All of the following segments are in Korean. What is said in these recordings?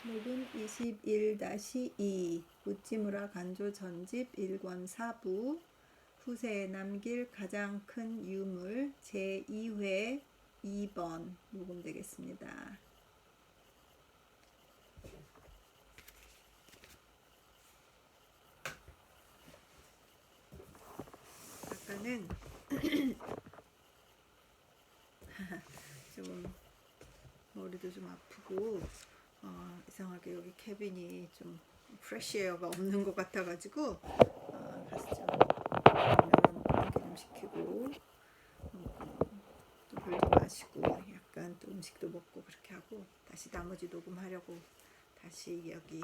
녹음 21-2 우찌무라 간조 전집 1권 4부 후세에 남길 가장 큰 유물 제2회 2번 녹음되겠습니다. 아까는 좀 머리도 좀 아프고 이상하게 여기 캐빈이 좀 프레쉬에어가 없는 것 같아가지고 가서 좀 열어놓고 좀 시키고 또 물도 마시고 약간 또 음식도 먹고 그렇게 하고 다시 나머지 녹음하려고 다시 여기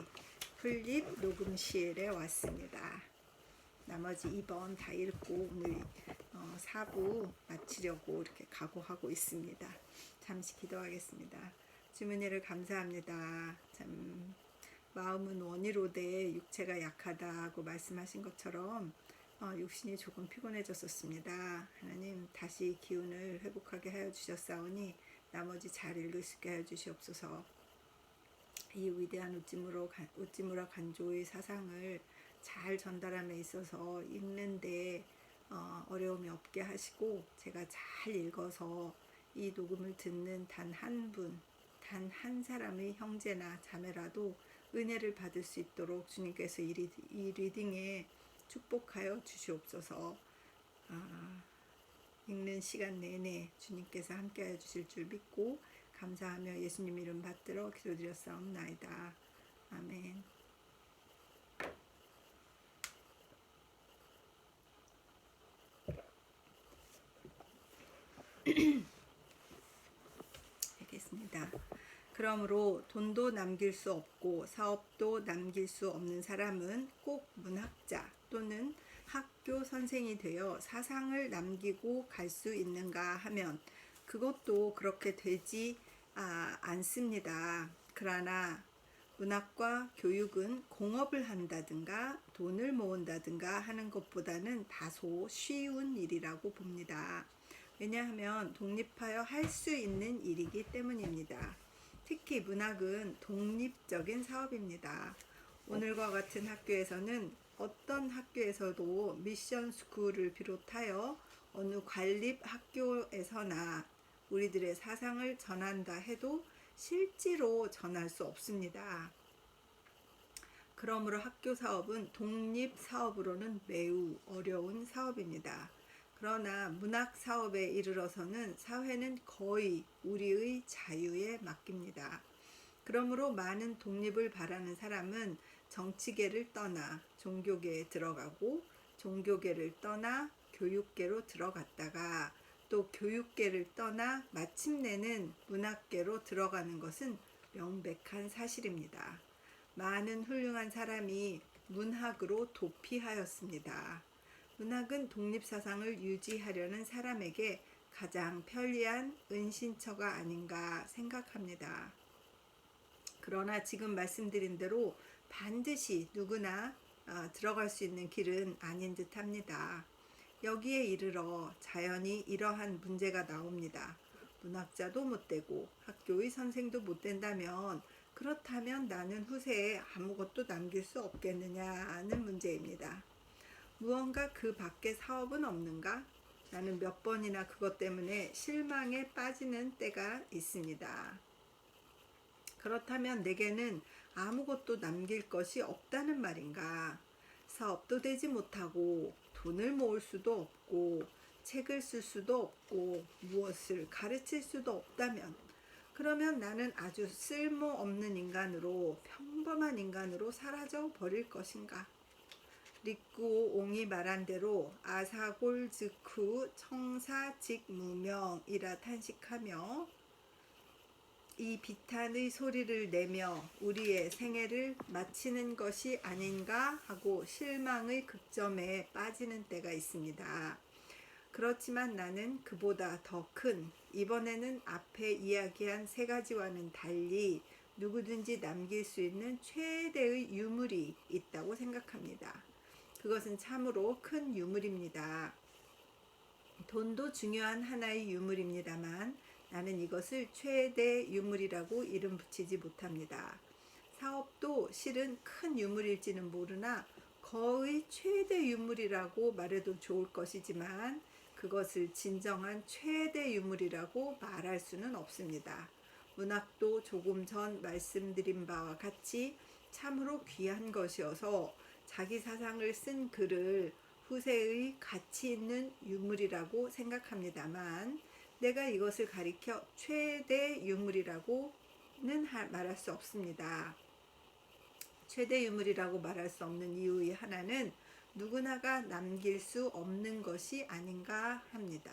풀립 녹음실에 왔습니다. 나머지 2번 다 읽고 오늘 4부 마치려고 이렇게 각오하고 있습니다. 잠시 기도하겠습니다. 주문회를 감사합니다. 참 마음은 원이로되 육체가 약하다고 말씀하신 것처럼 육신이 조금 피곤해졌었습니다. 하나님 다시 기운을 회복하게 하여 주셨사오니 나머지 잘 읽을 수 있게 하여 주시옵소서. 이 위대한 우찌무라 간조의 사상을 잘 전달함에 있어서 읽는데 어려움이 없게 하시고 제가 잘 읽어서 이 녹음을 듣는 단 한 분, 단 한 사람의 형제나 자매라도 은혜를 받을 수 있도록 주님께서 이 리딩에 축복하여 주시옵소서. 읽는 시간 내내 주님께서 함께하여 주실 줄 믿고 감사하며 예수님 이름 받들어 기도드렸사옵나이다. 아멘. 알겠습니다. 그러므로 돈도 남길 수 없고 사업도 남길 수 없는 사람은 꼭 문학자 또는 학교 선생이 되어 사상을 남기고 갈 수 있는가 하면 그것도 그렇게 되지 않습니다. 그러나 문학과 교육은 공업을 한다든가 돈을 모은다든가 하는 것보다는 다소 쉬운 일이라고 봅니다. 왜냐하면 독립하여 할 수 있는 일이기 때문입니다. 특히 문학은 독립적인 사업입니다. 오늘과 같은 학교에서는 어떤 학교에서도 미션 스쿨을 비롯하여 어느 관립 학교에서나 우리들의 사상을 전한다 해도 실제로 전할 수 없습니다. 그러므로 학교 사업은 독립 사업으로는 매우 어려운 사업입니다. 그러나 문학 사업에 이르러서는 사회는 거의 우리의 자유에 맡깁니다. 그러므로 많은 독립을 바라는 사람은 정치계를 떠나 종교계에 들어가고 종교계를 떠나 교육계로 들어갔다가 또 교육계를 떠나 마침내는 문학계로 들어가는 것은 명백한 사실입니다. 많은 훌륭한 사람이 문학으로 도피하였습니다. 문학은 독립사상을 유지하려는 사람에게 가장 편리한 은신처가 아닌가 생각합니다. 그러나 지금 말씀드린 대로 반드시 누구나 들어갈 수 있는 길은 아닌 듯 합니다. 여기에 이르러 자연히 이러한 문제가 나옵니다. 문학자도 못 되고 학교의 선생도 못 된다면 그렇다면 나는 후세에 아무것도 남길 수 없겠느냐는 문제입니다. 무언가 그 밖에 사업은 없는가? 나는 몇 번이나 그것 때문에 실망에 빠지는 때가 있습니다. 그렇다면 내게는 아무것도 남길 것이 없다는 말인가? 사업도 되지 못하고 돈을 모을 수도 없고 책을 쓸 수도 없고 무엇을 가르칠 수도 없다면 그러면 나는 아주 쓸모없는 인간으로 평범한 인간으로 사라져 버릴 것인가? 릭구옹이 말한 대로 아사골즉후 청사직무명이라 탄식하며 이 비탄의 소리를 내며 우리의 생애를 마치는 것이 아닌가 하고 실망의 극점에 빠지는 때가 있습니다. 그렇지만 나는 그보다 더 큰 이번에는 앞에 이야기한 세 가지와는 달리 누구든지 남길 수 있는 최대의 유물이 있다고 생각합니다. 그것은 참으로 큰 유물입니다. 돈도 중요한 하나의 유물입니다만 나는 이것을 최대 유물이라고 이름 붙이지 못합니다. 사업도 실은 큰 유물일지는 모르나 거의 최대 유물이라고 말해도 좋을 것이지만 그것을 진정한 최대 유물이라고 말할 수는 없습니다. 문학도 조금 전 말씀드린 바와 같이 참으로 귀한 것이어서 자기 사상을 쓴 글을 후세의 가치 있는 유물이라고 생각합니다만 내가 이것을 가리켜 최대 유물이라고는 말할 수 없습니다. 최대 유물이라고 말할 수 없는 이유의 하나는 누구나가 남길 수 없는 것이 아닌가 합니다.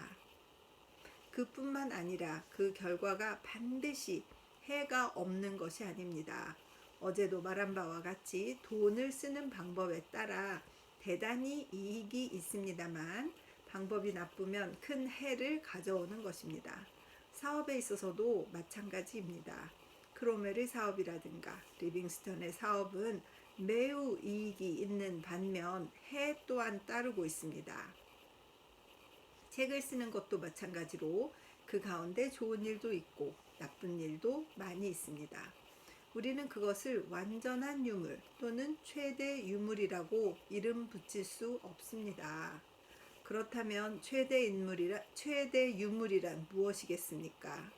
그뿐만 아니라 그 결과가 반드시 해가 없는 것이 아닙니다. 어제도 말한 바와 같이 돈을 쓰는 방법에 따라 대단히 이익이 있습니다만 방법이 나쁘면 큰 해를 가져오는 것입니다. 사업에 있어서도 마찬가지입니다. 크로멜의 사업이라든가 리빙스턴의 사업은 매우 이익이 있는 반면 해 또한 따르고 있습니다. 책을 쓰는 것도 마찬가지로 그 가운데 좋은 일도 있고 나쁜 일도 많이 있습니다. 우리는 그것을 완전한 유물 또는 최대 유물이라고 이름 붙일 수 없습니다. 그렇다면 최대 유물이란 무엇이겠습니까?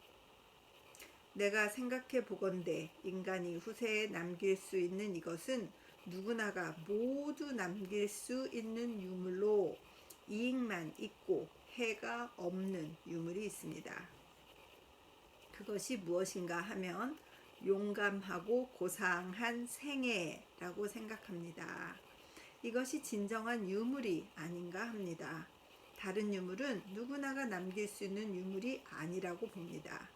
내가 생각해 보건대 인간이 후세에 남길 수 있는 이것은 누구나가 모두 남길 수 있는 유물로 이익만 있고 해가 없는 유물이 있습니다. 그것이 무엇인가 하면 용감하고 고상한 생애라고 생각합니다. 이것이 진정한 유물이 아닌가 합니다. 다른 유물은 누구나가 남길 수 있는 유물이 아니라고 봅니다.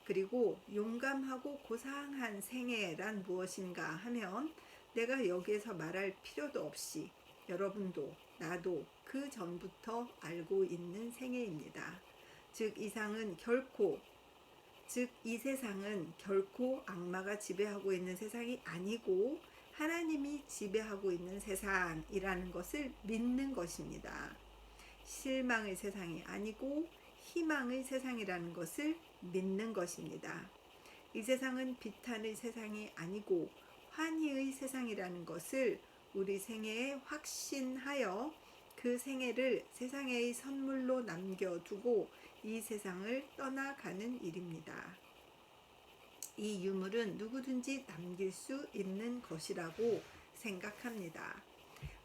그리고 용감하고 고상한 생애란 무엇인가 하면 내가 여기에서 말할 필요도 없이 여러분도 나도 그 전부터 알고 있는 생애입니다. 즉 이 세상은 결코 악마가 지배하고 있는 세상이 아니고 하나님이 지배하고 있는 세상이라는 것을 믿는 것입니다. 실망의 세상이 아니고 희망의 세상이라는 것을 믿는 것입니다. 이 세상은 비탄의 세상이 아니고 환희의 세상이라는 것을 우리 생애에 확신하여 그 생애를 세상의 선물로 남겨두고 이 세상을 떠나가는 일입니다. 이 유물은 누구든지 남길 수 있는 것이라고 생각합니다.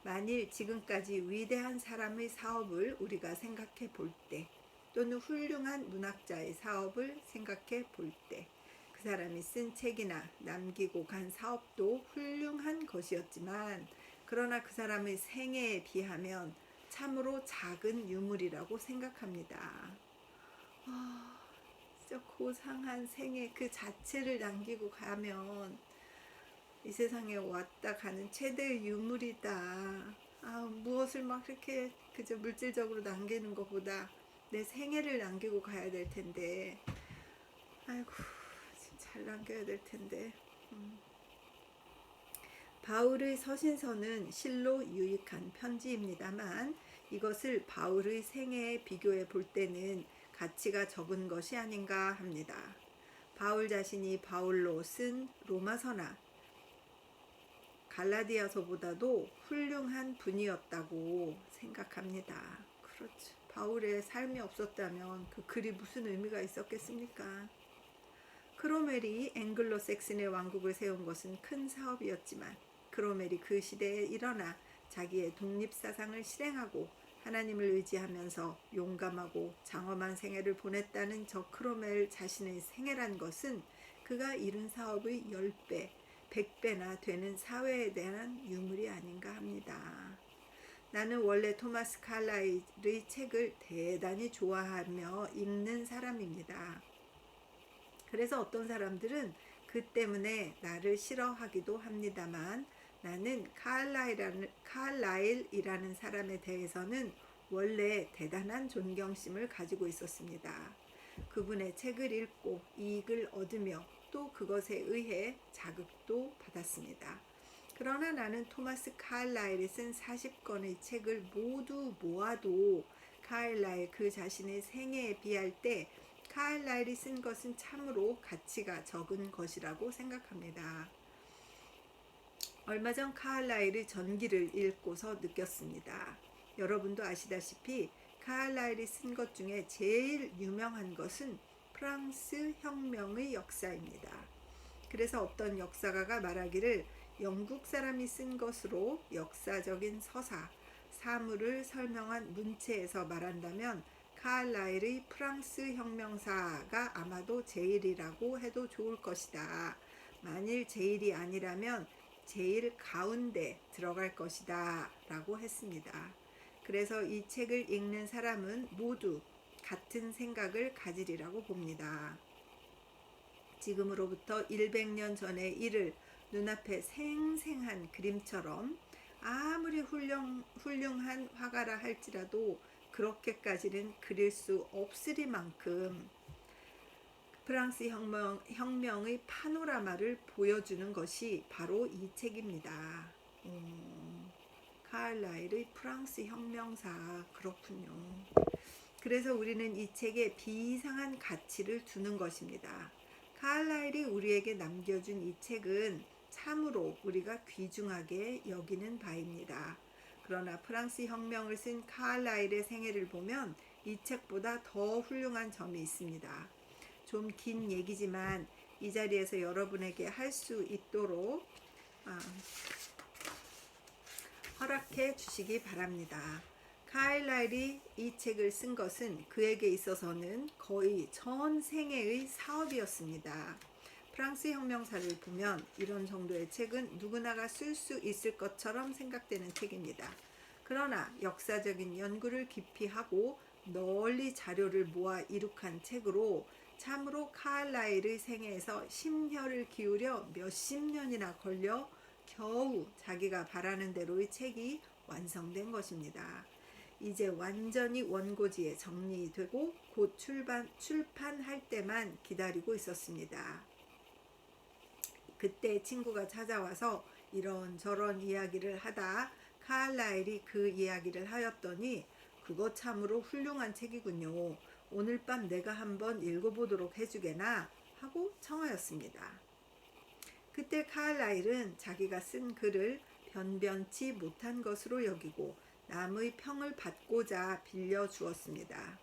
만일 지금까지 위대한 사람의 사업을 우리가 생각해 볼 때, 또는 훌륭한 문학자의 사업을 생각해 볼 때, 그 사람이 쓴 책이나 남기고 간 사업도 훌륭한 것이었지만, 그러나 그 사람의 생애에 비하면 참으로 작은 유물이라고 생각합니다. 진짜 고상한 생애 그 자체를 남기고 가면 이 세상에 왔다 가는 최대의 유물이다. 무엇을 막 이렇게 그저 물질적으로 남기는 것보다 내 생애를 남기고 가야 될 텐데, 아이고 잘 남겨야 될 텐데. 바울의 서신서는 실로 유익한 편지입니다만 이것을 바울의 생애에 비교해 볼 때는 가치가 적은 것이 아닌가 합니다. 바울 자신이 바울로 쓴 로마서나 갈라디아서보다도 훌륭한 분이었다고 생각합니다. 그렇죠. 바울의 삶이 없었다면 그 글이 무슨 의미가 있었겠습니까? 크로멜이 앵글로색슨의 왕국을 세운 것은 큰 사업이었지만 크로멜이 그 시대에 일어나 자기의 독립사상을 실행하고 하나님을 의지하면서 용감하고 장엄한 생애를 보냈다는 저 크로멜 자신의 생애란 것은 그가 이룬 사업의 10배, 100배나 되는 사회에 대한 유물이 아닌가 합니다. 나는 원래 토마스 칼라일의 책을 대단히 좋아하며 읽는 사람입니다. 그래서 어떤 사람들은 그 때문에 나를 싫어하기도 합니다만 나는 칼라일이라는 사람에 대해서는 원래 대단한 존경심을 가지고 있었습니다. 그분의 책을 읽고 이익을 얻으며 또 그것에 의해 자극도 받았습니다. 그러나 나는 토마스 칼라일이 쓴 40권의 책을 모두 모아도 칼라일 그 자신의 생애에 비할 때 칼라일이 쓴 것은 참으로 가치가 적은 것이라고 생각합니다. 얼마 전 카를라일의 전기를 읽고서 느꼈습니다. 여러분도 아시다시피 카를라일이 쓴 것 중에 제일 유명한 것은 프랑스 혁명의 역사입니다. 그래서 어떤 역사가가 말하기를 영국 사람이 쓴 것으로 역사적인 서사, 사물을 설명한 문체에서 말한다면 카를라일의 프랑스 혁명사가 아마도 제일이라고 해도 좋을 것이다. 만일 제일이 아니라면 제일 가운데 들어갈 것이다 라고 했습니다. 그래서 이 책을 읽는 사람은 모두 같은 생각을 가지리라고 봅니다. 지금으로부터 100년 전의 일을 눈앞에 생생한 그림처럼 아무리 훌륭한 화가라 할지라도 그렇게까지는 그릴 수 없으리만큼 프랑스 혁명의 파노라마를 보여주는 것이 바로 이 책입니다. 카를라일의 프랑스 혁명사, 그렇군요. 그래서 우리는 이 책에 비상한 가치를 두는 것입니다. 카를라일이 우리에게 남겨준 이 책은 참으로 우리가 귀중하게 여기는 바입니다. 그러나 프랑스 혁명을 쓴 카를라일의 생애를 보면 이 책보다 더 훌륭한 점이 있습니다. 좀 긴 얘기지만 이 자리에서 여러분에게 할 수 있도록 허락해 주시기 바랍니다. 카를라일이 이 책을 쓴 것은 그에게 있어서는 거의 전 생애의 사업이었습니다. 프랑스 혁명사를 보면 이런 정도의 책은 누구나가 쓸 수 있을 것처럼 생각되는 책입니다. 그러나 역사적인 연구를 깊이 하고 널리 자료를 모아 이룩한 책으로 참으로 카를라일의 생애에서 심혈을 기울여 몇십 년이나 걸려 겨우 자기가 바라는 대로의 책이 완성된 것입니다. 이제 완전히 원고지에 정리되고 곧 출판할 때만 기다리고 있었습니다. 그때 친구가 찾아와서 이런저런 이야기를 하다 카를라일이 그 이야기를 하였더니 그거 참으로 훌륭한 책이군요. 오늘 밤 내가 한번 읽어보도록 해주게나 하고 청하였습니다. 그때 카를라일은 자기가 쓴 글을 변변치 못한 것으로 여기고 남의 평을 받고자 빌려주었습니다.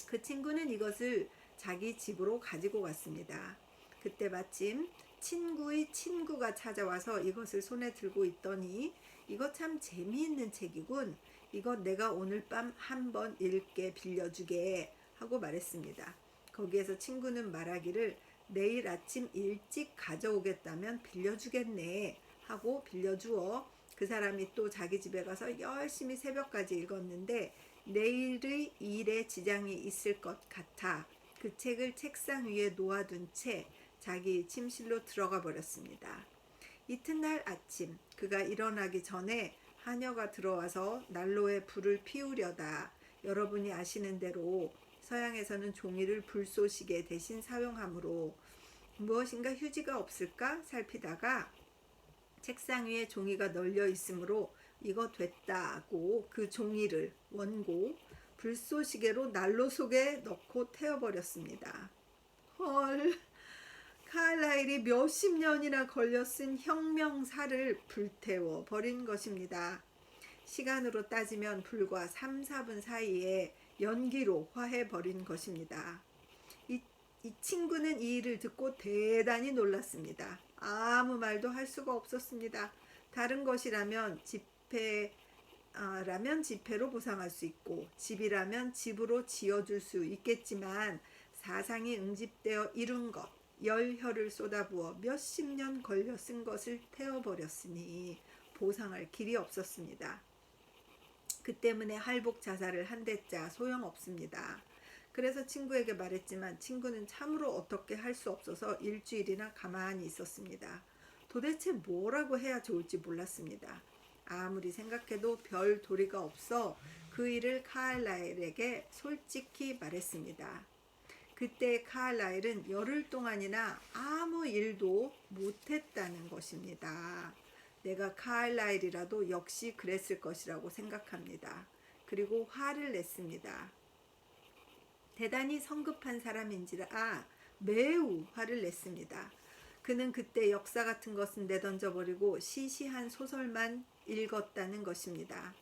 그 친구는 이것을 자기 집으로 가지고 갔습니다. 그때 마침 친구의 친구가 찾아와서 이것을 손에 들고 있더니 이거 참 재미있는 책이군. 이거 내가 오늘 밤 한번 읽게 빌려주게 하고 말했습니다. 거기에서 친구는 말하기를 내일 아침 일찍 가져오겠다면 빌려주겠네 하고 빌려주어 그 사람이 또 자기 집에 가서 열심히 새벽까지 읽었는데 내일의 일에 지장이 있을 것 같아 그 책을 책상 위에 놓아둔 채 자기 침실로 들어가 버렸습니다. 이튿날 아침 그가 일어나기 전에 하녀가 들어와서 난로에 불을 피우려다 여러분이 아시는 대로 서양에서는 종이를 불쏘시개 대신 사용하므로 무엇인가 휴지가 없을까 살피다가 책상 위에 종이가 널려 있으므로 이거 됐다고 그 종이를 원고 불쏘시개로 난로 속에 넣고 태워버렸습니다. 헐, 카를라일이 몇십 년이나 걸려 쓴 혁명사를 불태워 버린 것입니다. 시간으로 따지면 불과 3, 4분 사이에 연기로 화해버린 것입니다. 이 친구는 이 일을 듣고 대단히 놀랐습니다. 아무 말도 할 수가 없었습니다. 다른 것이라면 지폐로 보상할 수 있고 집이라면 집으로 지어줄 수 있겠지만 사상이 응집되어 이룬 것, 열혈을 쏟아부어 몇십 년 걸려 쓴 것을 태워버렸으니 보상할 길이 없었습니다. 그 때문에 할복 자살을 한 대자 소용없습니다. 그래서 친구에게 말했지만 친구는 참으로 어떻게 할 수 없어서 일주일이나 가만히 있었습니다. 도대체 뭐라고 해야 좋을지 몰랐습니다. 아무리 생각해도 별 도리가 없어 그 일을 카를라일에게 솔직히 말했습니다. 그때 카를라일은 열흘 동안이나 아무 일도 못했다는 것입니다. 내가 카를라일이라도 역시 그랬을 것이라고 생각합니다. 그리고 화를 냈습니다. 대단히 성급한 사람인지라 매우 화를 냈습니다. 그는 그때 역사 같은 것은 내던져버리고 시시한 소설만 읽었다는 것입니다.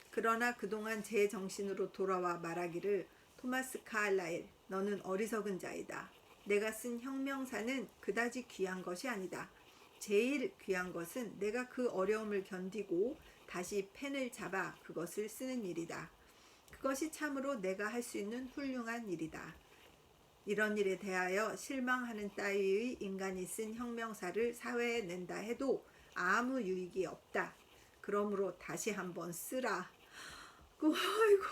그러나 그동안 제 정신으로 돌아와 말하기를, 토마스 카일라일, 너는 어리석은 자이다. 내가 쓴 혁명사는 그다지 귀한 것이 아니다. 제일 귀한 것은 내가 그 어려움을 견디고 다시 펜을 잡아 그것을 쓰는 일이다. 그것이 참으로 내가 할 수 있는 훌륭한 일이다. 이런 일에 대하여 실망하는 따위의 인간이 쓴 혁명사를 사회에 낸다 해도 아무 유익이 없다. 그러므로 다시 한번 쓰라. 아이고,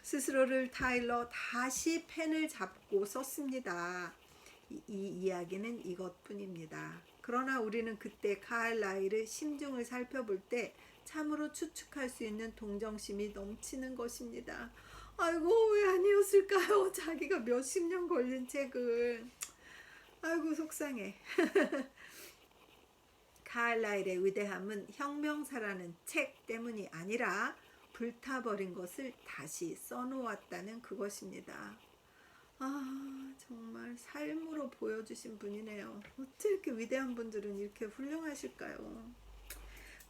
스스로를 타일러 다시 펜을 잡고 썼습니다. 이 이야기는 이것뿐입니다. 그러나 우리는 그때 카일라일의 심중을 살펴볼 때 참으로 추측할 수 있는 동정심이 넘치는 것입니다. 아이고, 왜 아니었을까요? 자기가 몇십 년 걸린 책을. 아이고, 속상해. 카일라일의 위대함은 혁명사라는 책 때문이 아니라 불타버린 것을 다시 써놓았다는 그것입니다. 아, 정말 삶으로 보여주신 분이네요. 어째 이렇게 위대한 분들은 이렇게 훌륭하실까요?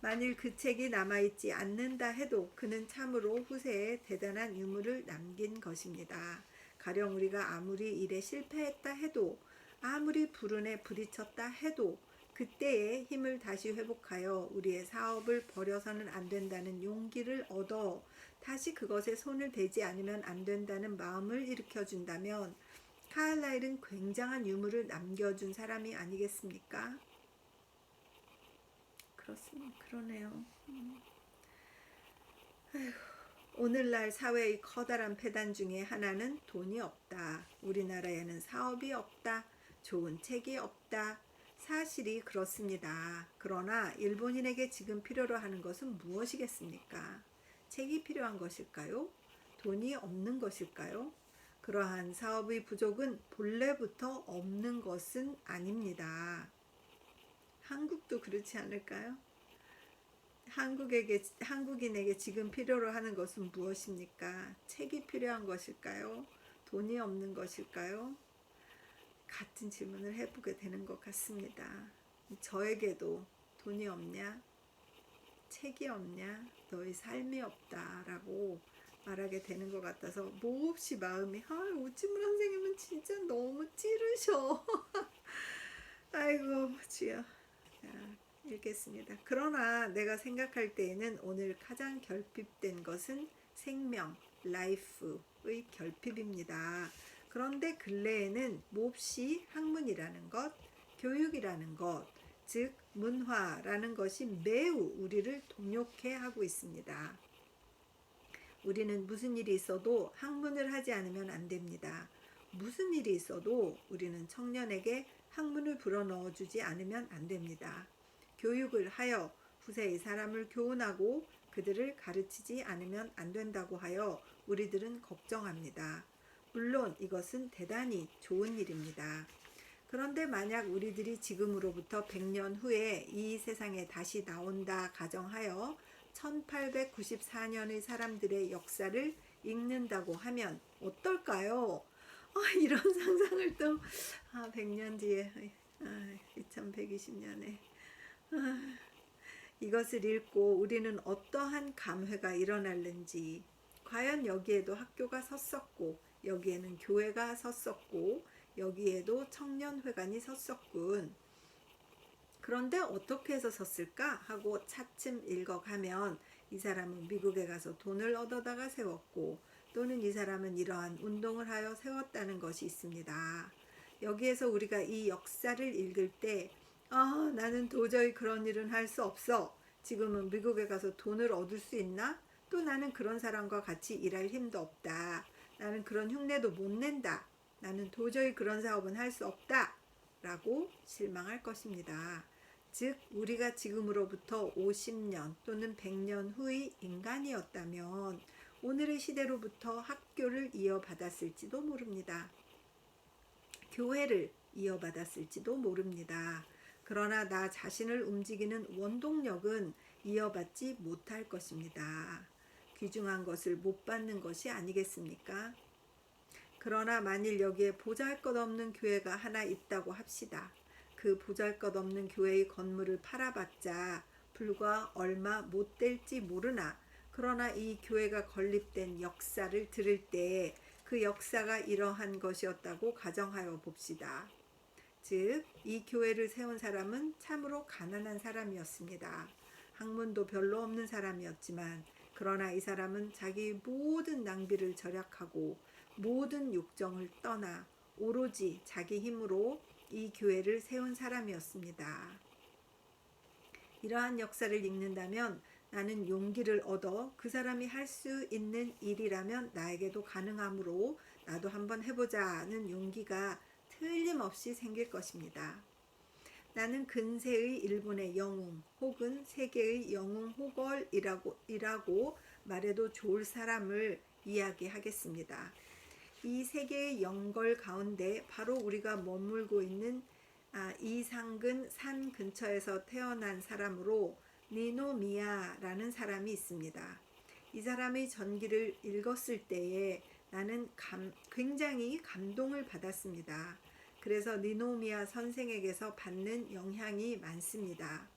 만일 그 책이 남아있지 않는다 해도 그는 참으로 후세에 대단한 유물을 남긴 것입니다. 가령 우리가 아무리 일에 실패했다 해도, 아무리 불운에 부딪혔다 해도 그때의 힘을 다시 회복하여 우리의 사업을 버려서는 안 된다는 용기를 얻어 다시 그것에 손을 대지 않으면 안 된다는 마음을 일으켜준다면 카일라일은 굉장한 유물을 남겨준 사람이 아니겠습니까? 그렇습니다. 그러네요. 아휴, 오늘날 사회의 커다란 폐단 중에 하나는 돈이 없다. 우리나라에는 사업이 없다. 좋은 책이 없다. 사실이 그렇습니다. 그러나 일본인에게 지금 필요로 하는 것은 무엇이겠습니까? 책이 필요한 것일까요? 돈이 없는 것일까요? 그러한 사업의 부족은 본래부터 없는 것은 아닙니다. 한국도 그렇지 않을까요? 한국인에게 지금 필요로 하는 것은 무엇입니까? 책이 필요한 것일까요? 돈이 없는 것일까요? 같은 질문을 해보게 되는 것 같습니다. 저에게도 돈이 없냐? 책이 없냐? 너의 삶이 없다 라고 말하게 되는 것 같아서 몹시 마음이, 오지문 선생님은 진짜 너무 찌르셔. 아이고 주여. 자, 읽겠습니다. 그러나 내가 생각할 때에는 오늘 가장 결핍된 것은 생명, 라이프의 결핍입니다. 그런데 근래에는 몹시 학문이라는 것, 교육이라는 것, 즉 문화라는 것이 매우 우리를 동요케 하고 있습니다. 우리는 무슨 일이 있어도 학문을 하지 않으면 안 됩니다. 무슨 일이 있어도 우리는 청년에게 학문을 불어넣어 주지 않으면 안 됩니다. 교육을 하여 후세의 사람을 교훈하고 그들을 가르치지 않으면 안 된다고 하여 우리들은 걱정합니다. 물론 이것은 대단히 좋은 일입니다. 그런데 만약 우리들이 지금으로부터 100년 후에 이 세상에 다시 나온다 가정하여 1894년의 사람들의 역사를 읽는다고 하면 어떨까요? 이런 상상을 또 100년 뒤에 2120년에 이것을 읽고 우리는 어떠한 감회가 일어날는지, 과연 여기에도 학교가 섰었고 여기에는 교회가 섰었고 여기에도 청년회관이 섰었군. 그런데 어떻게 해서 섰을까 하고 차츰 읽어가면 이 사람은 미국에 가서 돈을 얻어다가 세웠고 또는 이 사람은 이러한 운동을 하여 세웠다는 것이 있습니다. 여기에서 우리가 이 역사를 읽을 때 나는 도저히 그런 일은 할 수 없어. 지금은 미국에 가서 돈을 얻을 수 있나? 또 나는 그런 사람과 같이 일할 힘도 없다. 나는 그런 흉내도 못 낸다. 나는 도저히 그런 사업은 할 수 없다. 라고 실망할 것입니다. 즉 우리가 지금으로부터 50년 또는 100년 후의 인간이었다면 오늘의 시대로부터 학교를 이어받았을지도 모릅니다. 교회를 이어받았을지도 모릅니다. 그러나 나 자신을 움직이는 원동력은 이어받지 못할 것입니다. 귀중한 것을 못 받는 것이 아니겠습니까? 그러나 만일 여기에 보잘것없는 교회가 하나 있다고 합시다. 그 보잘것없는 교회의 건물을 팔아봤자 불과 얼마 못 될지 모르나, 그러나 이 교회가 건립된 역사를 들을 때 그 역사가 이러한 것이었다고 가정하여 봅시다. 즉, 이 교회를 세운 사람은 참으로 가난한 사람이었습니다. 학문도 별로 없는 사람이었지만, 그러나 이 사람은 자기 모든 낭비를 절약하고 모든 욕정을 떠나 오로지 자기 힘으로 이 교회를 세운 사람이었습니다. 이러한 역사를 읽는다면 나는 용기를 얻어 그 사람이 할 수 있는 일이라면 나에게도 가능하므로 나도 한번 해보자는 용기가 틀림없이 생길 것입니다. 나는 근세의 일본의 영웅 혹은 세계의 영웅 호걸이라고 말해도 좋을 사람을 이야기하겠습니다. 이 세계의 영걸 가운데 바로 우리가 머물고 있는 이상근 산 근처에서 태어난 사람으로 니노미야라는 사람이 있습니다. 이 사람의 전기를 읽었을 때에 나는 굉장히 감동을 받았습니다. 그래서 니노미야 선생에게서 받는 영향이 많습니다.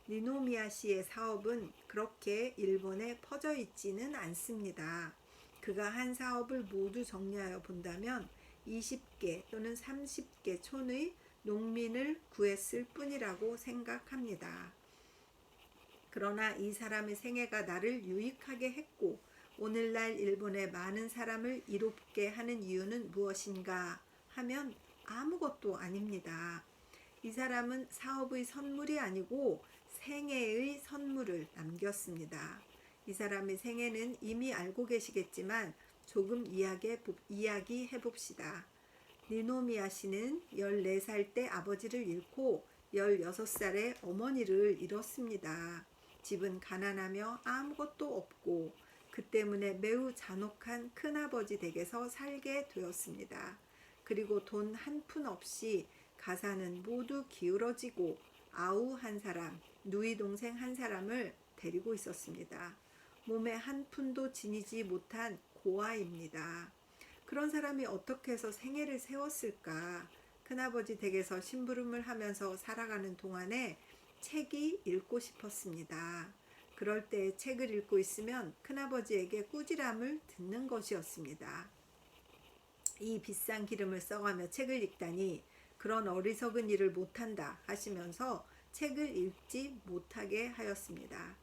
니노미야 씨의 사업은 그렇게 일본에 퍼져 있지는 않습니다. 그가 한 사업을 모두 정리하여 본다면 20개 또는 30개 촌의 농민을 구했을 뿐이라고 생각합니다. 그러나 이 사람의 생애가 나를 유익하게 했고 오늘날 일본의 많은 사람을 이롭게 하는 이유는 무엇인가 하면 아무것도 아닙니다. 이 사람은 사업의 선물이 아니고 생애의 선물을 남겼습니다. 이 사람의 생애는 이미 알고 계시겠지만 조금 이야기해 봅시다. 니노미야 씨는 14살 때 아버지를 잃고 16살에 어머니를 잃었습니다. 집은 가난하며 아무것도 없고 그 때문에 매우 잔혹한 큰아버지 댁에서 살게 되었습니다. 그리고 돈 한 푼 없이 가사는 모두 기울어지고 아우 한 사람, 누이 동생 한 사람을 데리고 있었습니다. 몸에 한 푼도 지니지 못한 고아입니다. 그런 사람이 어떻게 해서 생애를 세웠을까? 큰아버지 댁에서 심부름을 하면서 살아가는 동안에 책이 읽고 싶었습니다. 그럴 때 책을 읽고 있으면 큰아버지에게 꾸지람을 듣는 것이었습니다. 이 비싼 기름을 써가며 책을 읽다니 그런 어리석은 일을 못한다 하시면서 책을 읽지 못하게 하였습니다.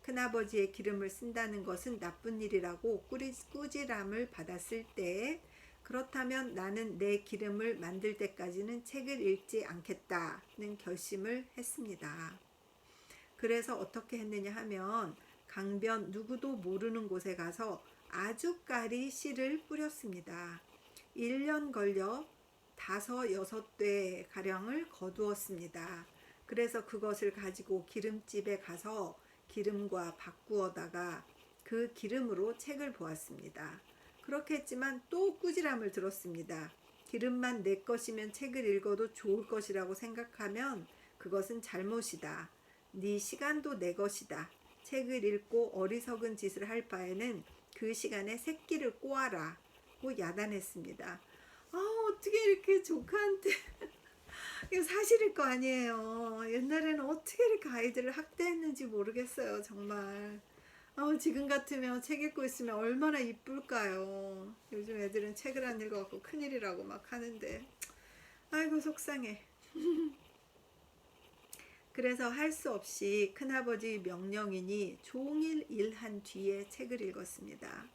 큰아버지의 기름을 쓴다는 것은 나쁜 일이라고 꾸지람을 받았을 때에 그렇다면 나는 내 기름을 만들 때까지는 책을 읽지 않겠다는 결심을 했습니다. 그래서 어떻게 했느냐 하면 강변 누구도 모르는 곳에 가서 아주까리 씨를 뿌렸습니다. 1년 걸려 5-6대 가량을 거두었습니다. 그래서 그것을 가지고 기름집에 가서 기름과 바꾸어다가 그 기름으로 책을 보았습니다. 그렇게 했지만 또 꾸지람을 들었습니다. 기름만 내 것이면 책을 읽어도 좋을 것이라고 생각하면 그것은 잘못이다. 네 시간도 내 것이다. 책을 읽고 어리석은 짓을 할 바에는 그 시간에 새끼를 꼬아라. 고 야단했습니다. 어떻게 이렇게 조카한테 이거 사실일 거 아니에요. 옛날에는 어떻게 이렇게 아이들을 학대했는지 모르겠어요. 정말. 지금 같으면 책 읽고 있으면 얼마나 이쁠까요. 요즘 애들은 책을 안 읽어갖고 큰일이라고 막 하는데 아이고 속상해. 그래서 할 수 없이 큰아버지 명령이니 종일 일한 뒤에 책을 읽었습니다.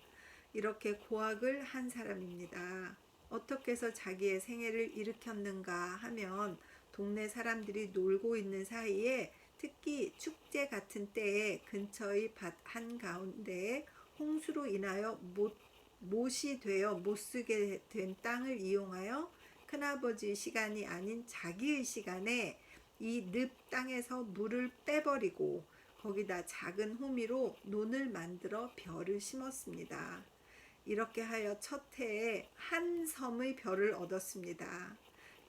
이렇게 고학을 한 사람입니다. 어떻게 해서 자기의 생애를 일으켰는가 하면 동네 사람들이 놀고 있는 사이에 특히 축제 같은 때에 근처의 밭 한가운데에 홍수로 인하여 못이 되어 못쓰게 된 땅을 이용하여 큰아버지의 시간이 아닌 자기의 시간에 이 늪 땅에서 물을 빼버리고 거기다 작은 호미로 논을 만들어 벼를 심었습니다. 이렇게 하여 첫 해에 한 섬의 벼를 얻었습니다.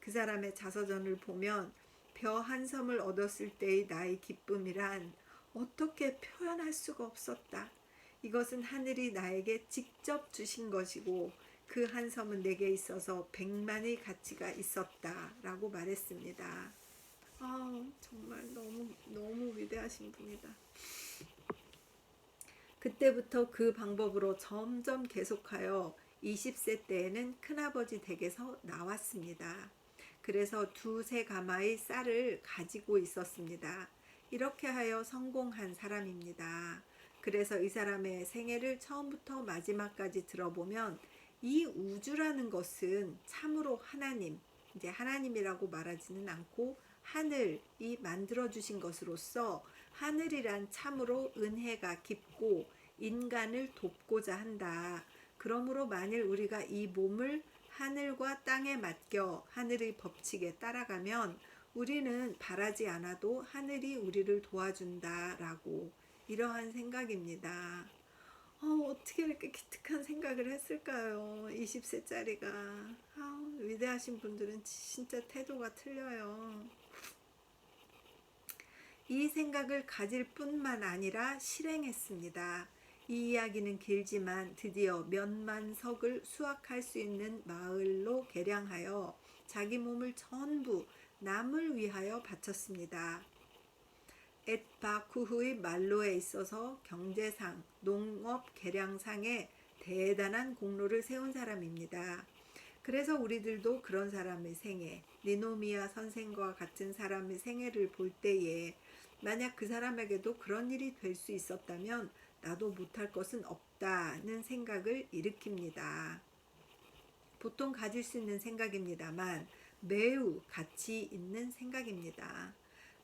그 사람의 자서전을 보면 벼 한 섬을 얻었을 때의 나의 기쁨이란 어떻게 표현할 수가 없었다. 이것은 하늘이 나에게 직접 주신 것이고 그 한 섬은 내게 있어서 100만의 가치가 있었다 라고 말했습니다. 정말 너무 위대하신 분이다. 그때부터 그 방법으로 점점 계속하여 20세 때에는 큰아버지 댁에서 나왔습니다. 그래서 두세 가마의 쌀을 가지고 있었습니다. 이렇게 하여 성공한 사람입니다. 그래서 이 사람의 생애를 처음부터 마지막까지 들어보면 이 우주라는 것은 참으로 하나님, 이제 하나님이라고 말하지는 않고 하늘이 만들어주신 것으로서 하늘이란 참으로 은혜가 깊고 인간을 돕고자 한다. 그러므로 만일 우리가 이 몸을 하늘과 땅에 맡겨 하늘의 법칙에 따라가면 우리는 바라지 않아도 하늘이 우리를 도와준다라고, 이러한 생각입니다. 어떻게 이렇게 기특한 생각을 했을까요? 20세짜리가. 위대하신 분들은 진짜 태도가 틀려요. 이 생각을 가질 뿐만 아니라 실행했습니다. 이 이야기는 길지만 드디어 몇만 석을 수확할 수 있는 마을로 개량하여 자기 몸을 전부 남을 위하여 바쳤습니다. 엣바쿠후의 말로에 있어서 경제상, 농업 개량상에 대단한 공로를 세운 사람입니다. 그래서 우리들도 그런 사람의 생애, 니노미야 선생과 같은 사람의 생애를 볼 때에 만약 그 사람에게도 그런 일이 될 수 있었다면 나도 못할 것은 없다는 생각을 일으킵니다. 보통 가질 수 있는 생각입니다만 매우 가치 있는 생각입니다.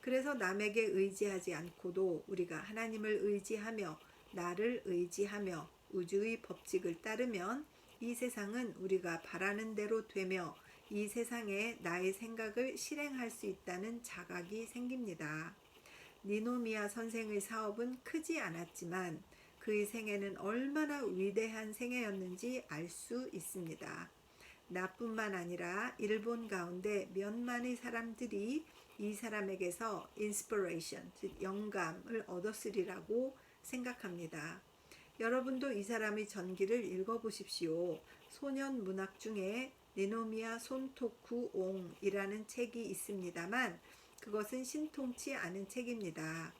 그래서 남에게 의지하지 않고도 우리가 하나님을 의지하며 나를 의지하며 우주의 법칙을 따르면 이 세상은 우리가 바라는 대로 되며 이 세상에 나의 생각을 실행할 수 있다는 자각이 생깁니다. 니노미야 선생의 사업은 크지 않았지만 그의 생애는 얼마나 위대한 생애였는지 알 수 있습니다. 나뿐만 아니라 일본 가운데 몇만의 사람들이 이 사람에게서 인스피레이션, 즉 영감을 얻었으리라고 생각합니다. 여러분도 이 사람의 전기를 읽어보십시오. 소년 문학 중에 니노미야 손토쿠 옹이라는 책이 있습니다만 그것은 신통치 않은 책입니다.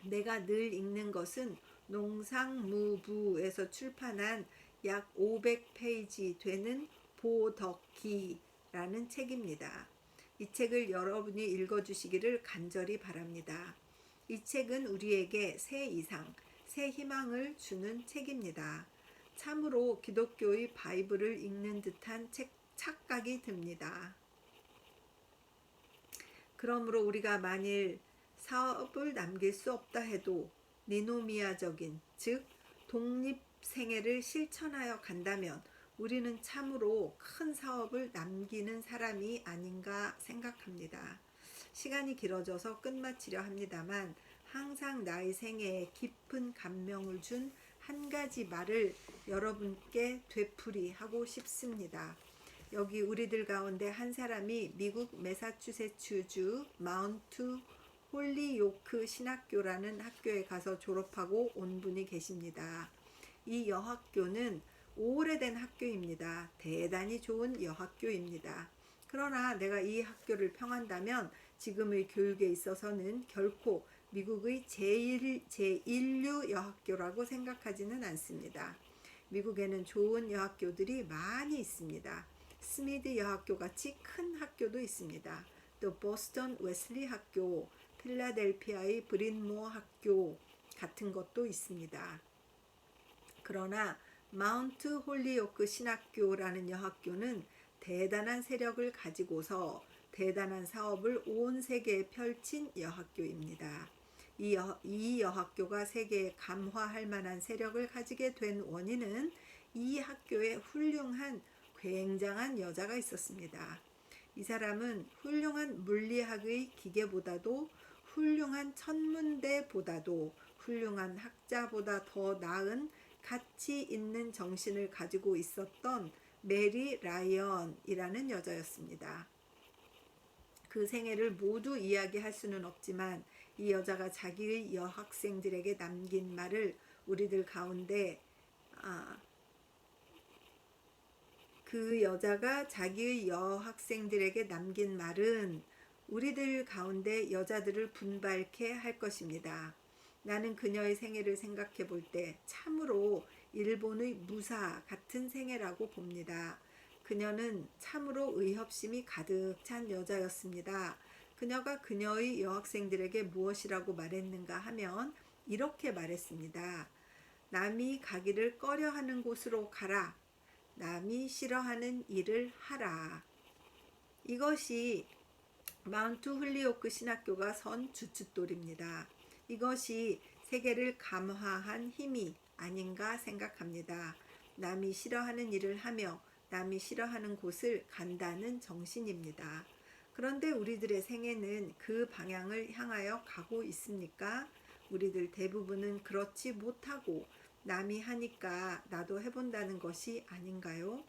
내가 늘 읽는 것은 농상무부에서 출판한 약 500페이지 되는 보덕기라는 책입니다. 이 책을 여러분이 읽어주시기를 간절히 바랍니다. 이 책은 우리에게 새 이상, 새 희망을 주는 책입니다. 참으로 기독교의 바이블을 읽는 듯한 착각이 듭니다. 그러므로 우리가 만일 사업을 남길 수 없다 해도 니노미아적인, 즉 독립생애를 실천하여 간다면 우리는 참으로 큰 사업을 남기는 사람이 아닌가 생각합니다. 시간이 길어져서 끝마치려 합니다만 항상 나의 생애에 깊은 감명을 준 한 가지 말을 여러분께 되풀이하고 싶습니다. 여기 우리들 가운데 한 사람이 미국 매사추세츠주 마운트 홀리요크 신학교라는 학교에 가서 졸업하고 온 분이 계십니다. 이 여학교는 오래된 학교입니다. 대단히 좋은 여학교입니다. 그러나 내가 이 학교를 평한다면 지금의 교육에 있어서는 결코 미국의 제1류 여학교라고 생각하지는 않습니다. 미국에는 좋은 여학교들이 많이 있습니다. 스미드 여학교 같이 큰 학교도 있습니다. 또 보스턴 웨슬리 학교, 필라델피아의 브린모어 학교 같은 것도 있습니다. 그러나 마운트 홀리오크 신학교라는 여학교는 대단한 세력을 가지고서 대단한 사업을 온 세계에 펼친 여학교입니다. 이 여학교가 세계에 감화할 만한 세력을 가지게 된 원인은 이 학교에 훌륭한 굉장한 여자가 있었습니다. 이 사람은 훌륭한 물리학의 기계보다도 훌륭한 천문대보다도 훌륭한 학자보다 더 나은 가치 있는 정신을 가지고 있었던 메리 라이언이라는 여자였습니다. 그 생애를 모두 이야기할 수는 없지만 이 여자가 자기의 여학생들에게 남긴 말을 우리들 가운데 그 여자가 자기의 여학생들에게 남긴 말은 우리들 가운데 여자들을 분발케 할 것입니다. 나는 그녀의 생애를 생각해 볼 때 참으로 일본의 무사 같은 생애라고 봅니다. 그녀는 참으로 의협심이 가득 찬 여자였습니다. 그녀가 그녀의 여학생들에게 무엇이라고 말했는가 하면 이렇게 말했습니다. 남이 가기를 꺼려하는 곳으로 가라. 남이 싫어하는 일을 하라. 이것이 마운트 훌리오크 신학교가 선 주춧돌입니다. 이것이 세계를 감화한 힘이 아닌가 생각합니다. 남이 싫어하는 일을 하며 남이 싫어하는 곳을 간다는 정신입니다. 그런데 우리들의 생애는 그 방향을 향하여 가고 있습니까? 우리들 대부분은 그렇지 못하고 남이 하니까 나도 해본다는 것이 아닌가요?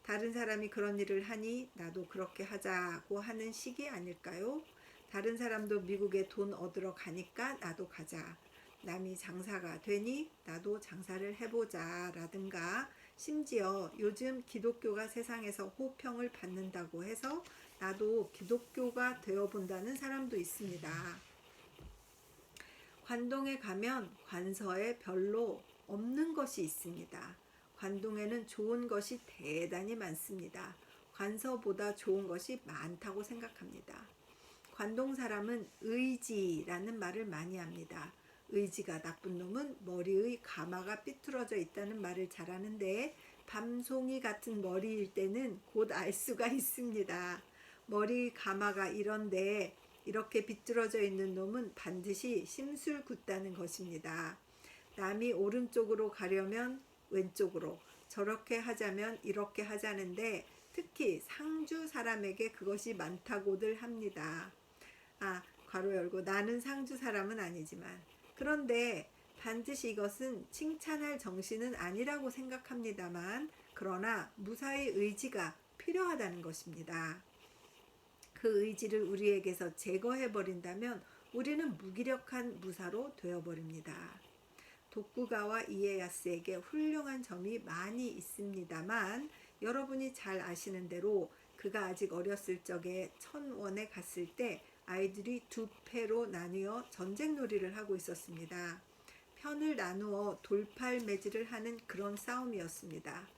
다른 사람이 그런 일을 하니 나도 그렇게 하자고 하는 식이 아닐까요? 다른 사람도 미국에 돈 얻으러 가니까 나도 가자. 남이 장사가 되니 나도 장사를 해보자 라든가 심지어 요즘 기독교가 세상에서 호평을 받는다고 해서 나도 기독교가 되어본다는 사람도 있습니다. 관동에 가면 관서에 별로 없는 것이 있습니다. 관동에는 좋은 것이 대단히 많습니다. 관서보다 좋은 것이 많다고 생각합니다. 관동 사람은 의지라는 말을 많이 합니다. 의지가 나쁜 놈은 머리의 가마가 삐뚤어져 있다는 말을 잘 하는데 밤송이 같은 머리일 때는 곧 알 수가 있습니다. 머리 가마가 이런데 이렇게 비뚤어져 있는 놈은 반드시 심술 굳다는 것입니다. 남이 오른쪽으로 가려면 왼쪽으로, 저렇게 하자면 이렇게 하자는데 특히 상주 사람에게 그것이 많다고들 합니다. 괄호 열고 나는 상주 사람은 아니지만 그런데 반드시 이것은 칭찬할 정신은 아니라고 생각합니다만 그러나 무사의 의지가 필요하다는 것입니다. 그 의지를 우리에게서 제거해버린다면 우리는 무기력한 무사로 되어버립니다. 도쿠가와 이에야스에게 훌륭한 점이 많이 있습니다만 여러분이 잘 아시는 대로 그가 아직 어렸을 적에 천원에 갔을 때 아이들이 두 패로 나뉘어 전쟁놀이를 하고 있었습니다. 편을 나누어 돌팔매질을 하는 그런 싸움이었습니다.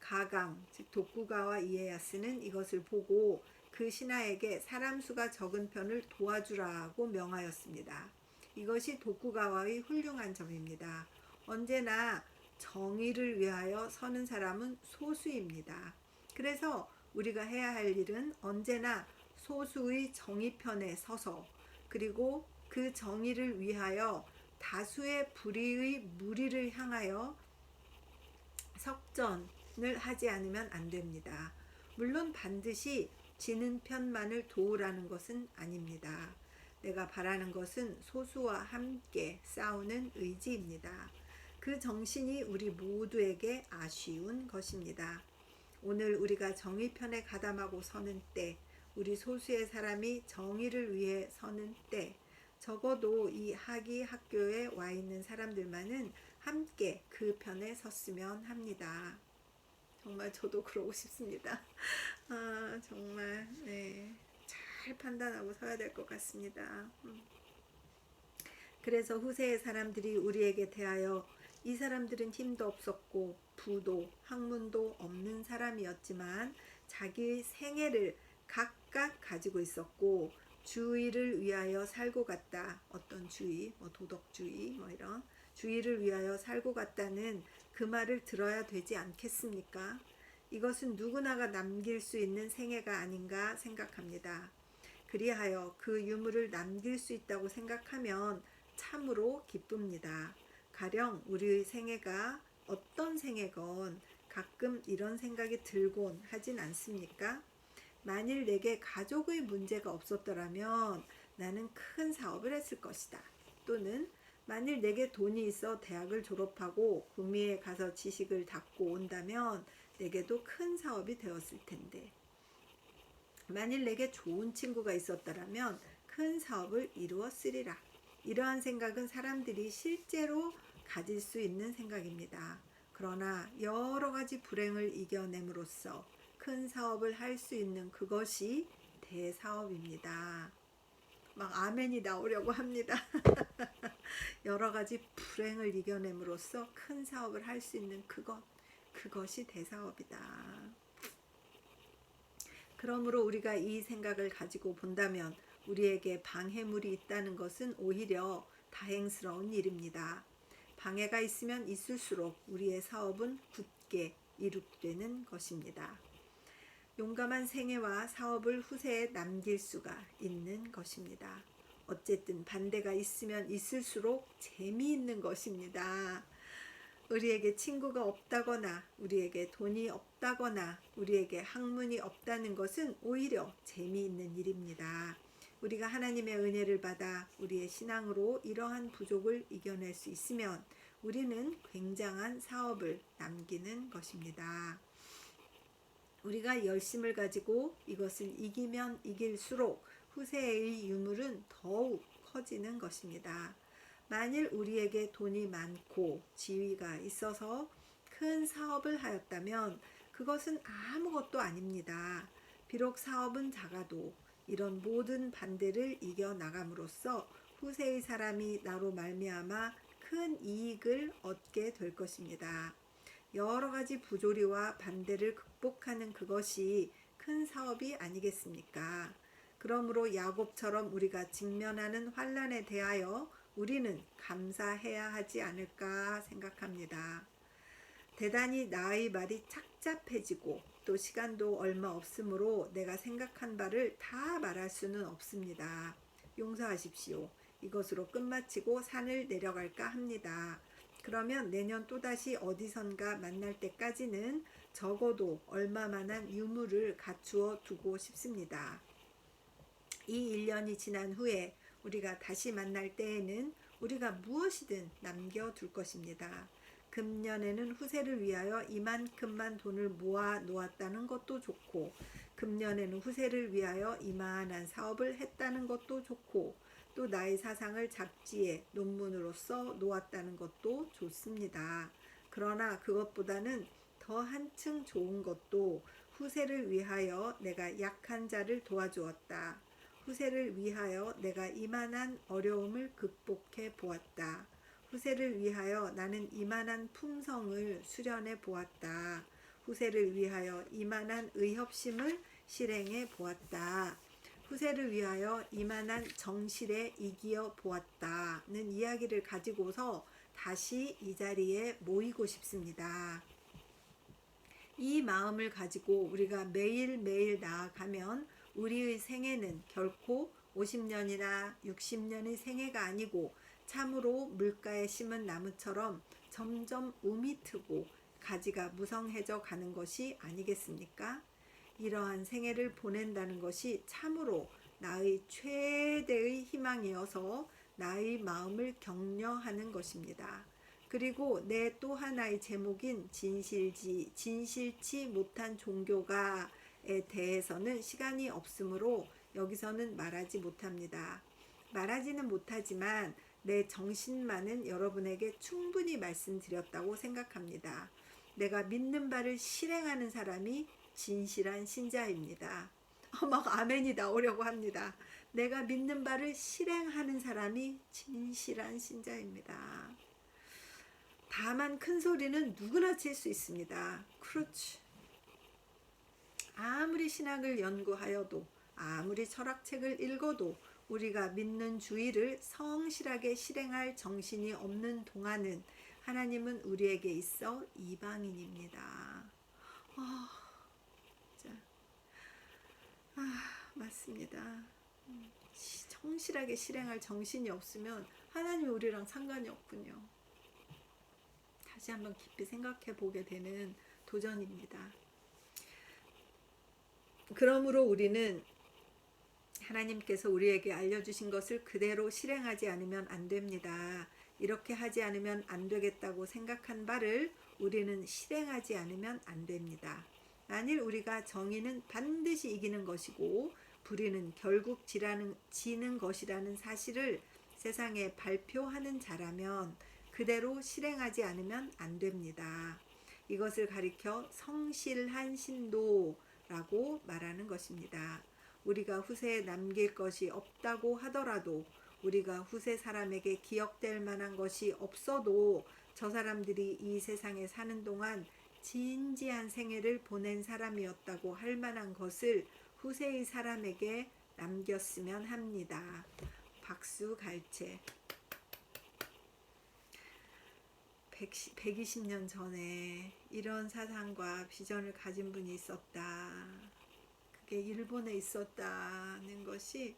가강, 즉 도쿠가와 이에야스는 이것을 보고 그 신하에게 사람 수가 적은 편을 도와주라고 명하였습니다. 이것이 도쿠가와의 훌륭한 점입니다. 언제나 정의를 위하여 서는 사람은 소수입니다. 그래서 우리가 해야 할 일은 언제나 소수의 정의 편에 서서 그리고 그 정의를 위하여 다수의 불의의 무리를 향하여 석전을 하지 않으면 안 됩니다. 물론 반드시 지는 편만을 도우라는 것은 아닙니다. 내가 바라는 것은 소수와 함께 싸우는 의지입니다. 그 정신이 우리 모두에게 아쉬운 것입니다. 오늘 우리가 정의 편에 가담하고 서는 때, 우리 소수의 사람이 정의를 위해 서는 때, 적어도 이 하기 학교에 와 있는 사람들만은 함께 그 편에 섰으면 합니다. 정말 저도 그러고 싶습니다. 정말 잘 판단하고 서야 될 것 같습니다. 그래서 후세의 사람들이 우리에게 대하여 이 사람들은 힘도 없었고 부도 학문도 없는 사람이었지만 자기의 생애를 각각 가지고 있었고 주의를 위하여 살고 갔다. 어떤 주의, 도덕주의, 이런 주의를 위하여 살고 갔다는 그 말을 들어야 되지 않겠습니까? 이것은 누구나가 남길 수 있는 생애가 아닌가 생각합니다. 그리하여 그 유물을 남길 수 있다고 생각하면 참으로 기쁩니다. 가령 우리의 생애가 어떤 생애건 가끔 이런 생각이 들곤 하진 않습니까? 만일 내게 가족의 문제가 없었더라면 나는 큰 사업을 했을 것이다. 또는 만일 내게 돈이 있어 대학을 졸업하고 구미에 가서 지식을 닦고 온다면 내게도 큰 사업이 되었을 텐데. 만일 내게 좋은 친구가 있었더라면 큰 사업을 이루었으리라. 이러한 생각은 사람들이 실제로 가질 수 있는 생각입니다. 그러나 여러 가지 불행을 이겨냄으로써 큰 사업을 할 수 있는 그것이 대사업입니다. 막 아멘이 나오려고 합니다. 여러 가지 불행을 이겨냄으로써 큰 사업을 할 수 있는 그것이 대사업이다. 그러므로 우리가 이 생각을 가지고 본다면 우리에게 방해물이 있다는 것은 오히려 다행스러운 일입니다. 방해가 있으면 있을수록 우리의 사업은 굳게 이룩되는 것입니다. 용감한 생애와 사업을 후세에 남길 수가 있는 것입니다. 어쨌든 반대가 있으면 있을수록 재미있는 것입니다. 우리에게 친구가 없다거나 우리에게 돈이 없다거나 우리에게 학문이 없다는 것은 오히려 재미있는 일입니다. 우리가 하나님의 은혜를 받아 우리의 신앙으로 이러한 부족을 이겨낼 수 있으면 우리는 굉장한 사업을 남기는 것입니다. 우리가 열심을 가지고 이것을 이기면 이길수록 후세의 유물은 더욱 커지는 것입니다. 만일 우리에게 돈이 많고 지위가 있어서 큰 사업을 하였다면 그것은 아무것도 아닙니다. 비록 사업은 작아도 이런 모든 반대를 이겨나감으로써 후세의 사람이 나로 말미암아 큰 이익을 얻게 될 것입니다. 여러 가지 부조리와 반대를 극복하는 그것이 큰 사업이 아니겠습니까? 그러므로 야곱처럼 우리가 직면하는 환난에 대하여 우리는 감사해야 하지 않을까 생각합니다. 대단히 나의 말이 착잡해지고 또 시간도 얼마 없으므로 내가 생각한 바를 다 말할 수는 없습니다. 용서하십시오. 이것으로 끝마치고 산을 내려갈까 합니다. 그러면 내년 또다시 어디선가 만날 때까지는 적어도 얼마만한 유물을 갖추어 두고 싶습니다. 이 1년이 지난 후에 우리가 다시 만날 때에는 우리가 무엇이든 남겨둘 것입니다. 금년에는 후세를 위하여 이만큼만 돈을 모아 놓았다는 것도 좋고 금년에는 후세를 위하여 이만한 사업을 했다는 것도 좋고 또 나의 사상을 잡지에 논문으로써 놓았다는 것도 좋습니다. 그러나 그것보다는 더 한층 좋은 것도 후세를 위하여 내가 약한 자를 도와주었다. 후세를 위하여 내가 이만한 어려움을 극복해 보았다. 후세를 위하여 나는 이만한 품성을 수련해 보았다. 후세를 위하여 이만한 의협심을 실행해 보았다. 후세를 위하여 이만한 정실에 이기어 보았다는 이야기를 가지고서 다시 이 자리에 모이고 싶습니다. 이 마음을 가지고 우리가 매일매일 나아가면 우리의 생애는 결코 50년이나 60년의 생애가 아니고 참으로 물가에 심은 나무처럼 점점 움이 트고 가지가 무성해져 가는 것이 아니겠습니까? 이러한 생애를 보낸다는 것이 참으로 나의 최대의 희망이어서 나의 마음을 격려하는 것입니다. 그리고 내 또 하나의 제목인 진실치 못한 종교가에 대해서는 시간이 없으므로 여기서는 말하지 못합니다. 말하지는 못하지만 내 정신만은 여러분에게 충분히 말씀드렸다고 생각합니다. 내가 믿는 바를 실행하는 사람이 진실한 신자입니다. 막 아멘이 나오려고 합니다. 내가 믿는 바를 실행하는 사람이 진실한 신자입니다. 다만 큰 소리는 누구나 칠 수 있습니다. 그렇지. 아무리 신학을 연구하여도 아무리 철학책을 읽어도 우리가 믿는 주의를 성실하게 실행할 정신이 없는 동안은 하나님은 우리에게 있어 이방인입니다. 맞습니다. 성실하게 실행할 정신이 없으면 하나님이 우리랑 상관이 없군요. 다시 한번 깊이 생각해 보게 되는 도전입니다. 그러므로 우리는 하나님께서 우리에게 알려주신 것을 그대로 실행하지 않으면 안 됩니다. 이렇게 하지 않으면 안 되겠다고 생각한 바를 우리는 실행하지 않으면 안 됩니다. 만일 우리가 정의는 반드시 이기는 것이고 불의는 결국 지는 것이라는 사실을 세상에 발표하는 자라면 그대로 실행하지 않으면 안 됩니다. 이것을 가리켜 성실한 신도라고 말하는 것입니다. 우리가 후세에 남길 것이 없다고 하더라도, 우리가 후세 사람에게 기억될 만한 것이 없어도 저 사람들이 이 세상에 사는 동안 진지한 생애를 보낸 사람이었다고 할 만한 것을 후세의 사람에게 남겼으면 합니다. 박수갈채. 120년 전에 이런 사상과 비전을 가진 분이 있었다. 그게 일본에 있었다는 것이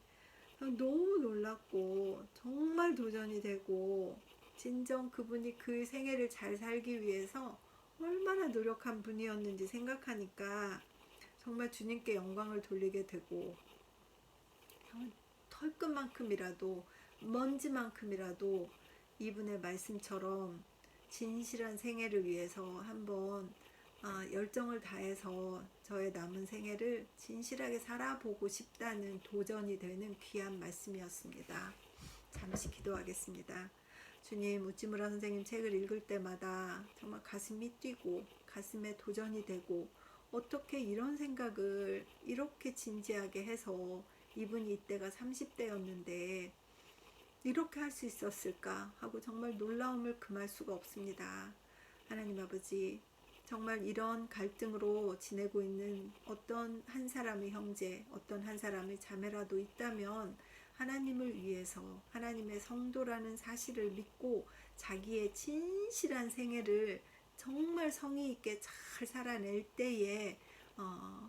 너무 놀랍고 정말 도전이 되고, 진정 그분이 그 생애를 잘 살기 위해서 얼마나 노력한 분이었는지 생각하니까 정말 주님께 영광을 돌리게 되고, 털끝만큼이라도 먼지만큼이라도 이분의 말씀처럼 진실한 생애를 위해서 한번 열정을 다해서 저의 남은 생애를 진실하게 살아보고 싶다는 도전이 되는 귀한 말씀이었습니다. 잠시 기도하겠습니다. 주님, 우찌무라 선생님 책을 읽을 때마다 정말 가슴이 뛰고 가슴에 도전이 되고, 어떻게 이런 생각을 이렇게 진지하게 해서, 이분이 이때가 30대였는데 이렇게 할 수 있었을까 하고 정말 놀라움을 금할 수가 없습니다. 하나님 아버지, 정말 이런 갈등으로 지내고 있는 어떤 한 사람의 형제, 어떤 한 사람의 자매라도 있다면 하나님을 위해서, 하나님의 성도라는 사실을 믿고 자기의 진실한 생애를 정말 성의 있게 잘 살아낼 때에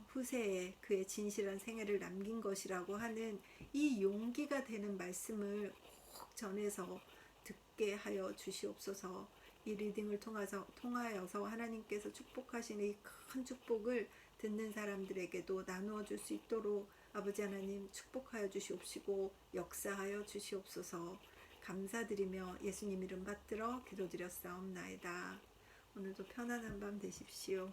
후세에 그의 진실한 생애를 남긴 것이라고 하는 이 용기가 되는 말씀을 꼭 전해서 듣게 하여 주시옵소서. 이 리딩을 통하여서 하나님께서 축복하시는 이 큰 축복을 듣는 사람들에게도 나누어 줄 수 있도록 아버지 하나님 축복하여 주시옵시고 역사하여 주시옵소서. 감사드리며 예수님 이름 받들어 기도드렸사옵나이다. 오늘도 편안한 밤 되십시오.